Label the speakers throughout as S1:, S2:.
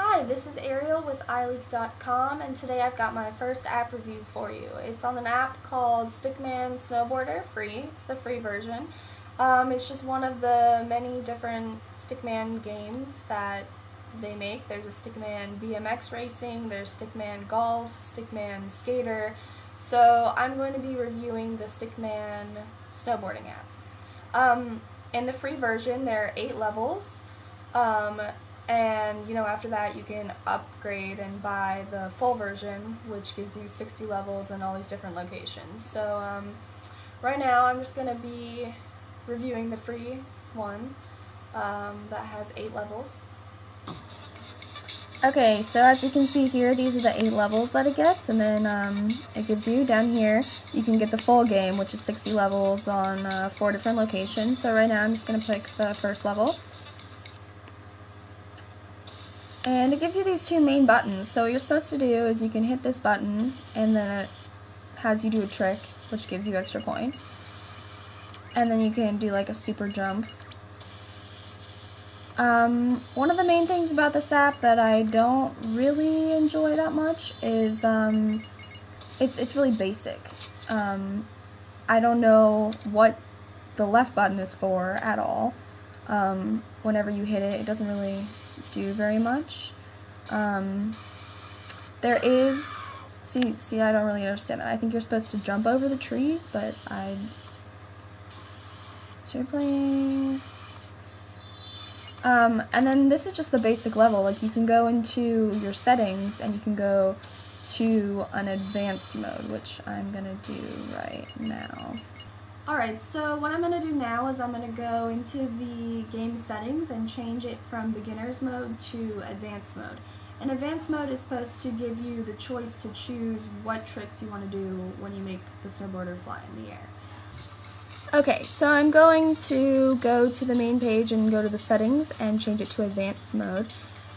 S1: Hi, this is Ariel with iLeaf.com, and today I've got my first app review for you. It's on an app called Stickman Snowboarder, free. It's the free version. It's just one of the many different Stickman games that they make. There's a Stickman BMX Racing, there's Stickman Golf, Stickman Skater. So I'm going to be reviewing the Stickman Snowboarding app. In the free version, there are 8 levels. And after that you can upgrade and buy the full version, which gives you 60 levels and all these different locations. So right now I'm just going to be reviewing the free one that has 8 levels. Okay, so as you can see here, these are the 8 levels that it gets, and then it gives you down here, you can get the full game, which is 60 levels on 4 different locations. So right now I'm just going to pick the first level. And it gives you these 2 main buttons. So what you're supposed to do is you can hit this button, and then it has you do a trick, which gives you extra points. And then you can do like a super jump. One of the main things about this app that I don't really enjoy that much is it's really basic. I don't know what the left button is for at all. Whenever you hit it, it doesn't really do very much. There is, see, I don't really understand that. I think you're supposed to jump over the trees, but so you're playing, and then this is just the basic level. Like, you can go into your settings, and you can go to an advanced mode, which I'm gonna do right now. Alright, so what I'm going to do now is I'm going to go into the game settings and change it from beginner's mode to advanced mode. And advanced mode is supposed to give you the choice to choose what tricks you want to do when you make the snowboarder fly in the air. Okay, so I'm going to go to the main page and go to the settings and change it to advanced mode.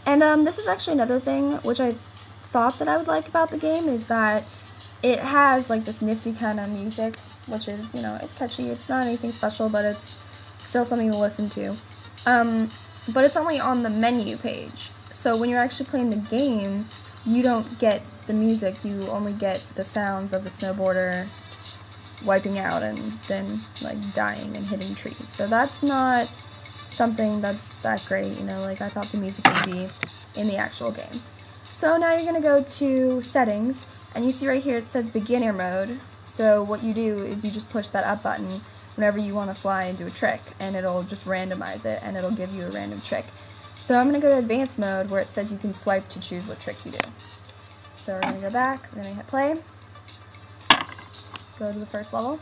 S1: And this is actually another thing which I thought that I would like about the game, is that it has like this nifty kind of music, which is, it's catchy. It's not anything special, but it's still something to listen to. But it's only on the menu page. So when you're actually playing the game, you don't get the music. You only get the sounds of the snowboarder wiping out and then like dying and hitting trees. So that's not something that's that great, like I thought the music would be in the actual game. So now you're going to go to settings, and you see right here it says beginner mode. So what you do is you just push that up button whenever you want to fly and do a trick, and it'll just randomize it, and it'll give you a random trick. So I'm going to go to advanced mode, where it says you can swipe to choose what trick you do. So we're going to go back, we're going to hit play, go to the first level,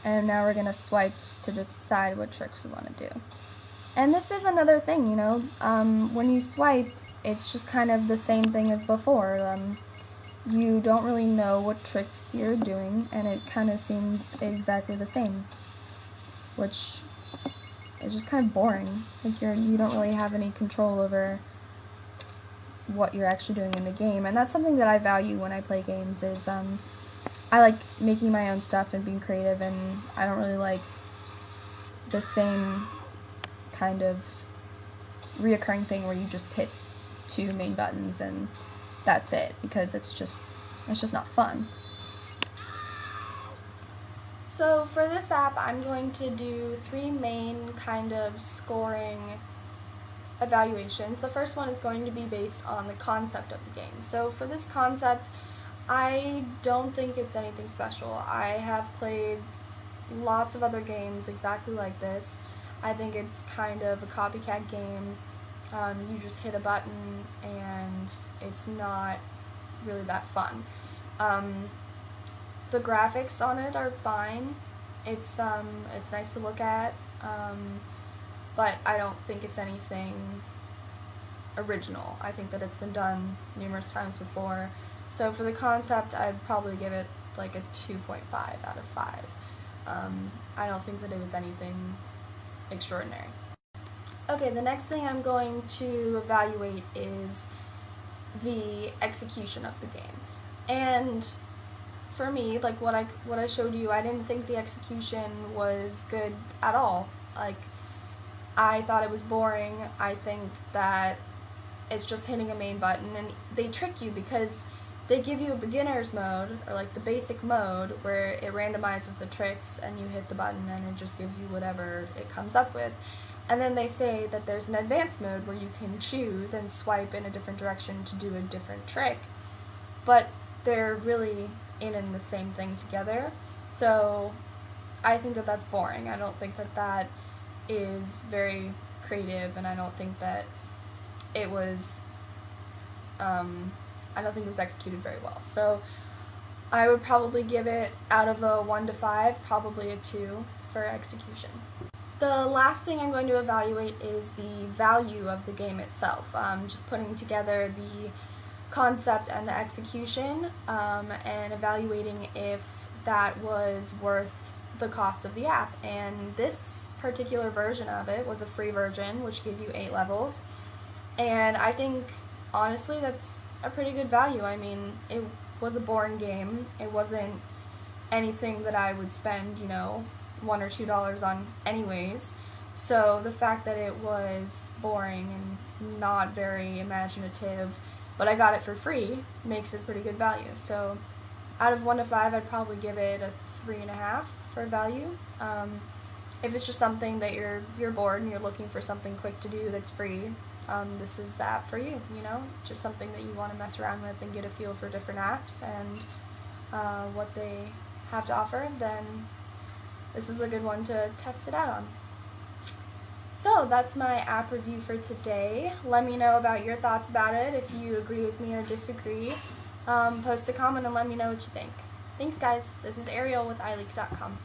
S1: and now we're going to swipe to decide what tricks we want to do. And this is another thing, when you swipe, it's just kind of the same thing as before. You don't really know what tricks you're doing, and it kind of seems exactly the same, which is just kind of boring. Like, you don't really have any control over what you're actually doing in the game, and that's something that I value when I play games. Is I like making my own stuff and being creative, and I don't really like the same kind of reoccurring thing where you just hit 2 main buttons and that's it, because it's just not fun. So for this app, I'm going to do 3 main kind of scoring evaluations. The first one is going to be based on the concept of the game. So for this concept, I don't think it's anything special. I have played lots of other games exactly like this. I think it's kind of a copycat game. You just hit a button and it's not really that fun. The graphics on it are fine. It's nice to look at, but I don't think it's anything original. I think that it's been done numerous times before. So for the concept, I'd probably give it like a 2.5 out of 5. I don't think that it was anything extraordinary. Okay, the next thing I'm going to evaluate is the execution of the game. And for me, like what I showed you, I didn't think the execution was good at all. Like, I thought it was boring. I think that it's just hitting a main button, and they trick you because they give you a beginner's mode, or like the basic mode, where it randomizes the tricks and you hit the button and it just gives you whatever it comes up with. And then they say that there's an advanced mode where you can choose and swipe in a different direction to do a different trick. But they're really in the same thing together. So I think that that's boring. I don't think that that is very creative, and I don't think that it was I don't think it was executed very well. So I would probably give it, out of a 1 to 5, probably a 2 for execution. The last thing I'm going to evaluate is the value of the game itself. Just putting together the concept and the execution, and evaluating if that was worth the cost of the app. And this particular version of it was a free version, which gave you 8 levels. And I think, honestly, that's a pretty good value. I mean, it was a boring game. It wasn't anything that I would spend, $1 or $2 on anyways. So the fact that it was boring and not very imaginative, but I got it for free, makes it pretty good value. So out of 1 to 5, I'd probably give it a 3.5 for value. If it's just something that you're bored and you're looking for something quick to do that's free, this is the app for you, just something that you want to mess around with and get a feel for different apps and what they have to offer, then this is a good one to test it out on. So that's my app review for today. Let me know about your thoughts about it. If you agree with me or disagree, post a comment and let me know what you think. Thanks guys, this is Ariel with iLeak.com.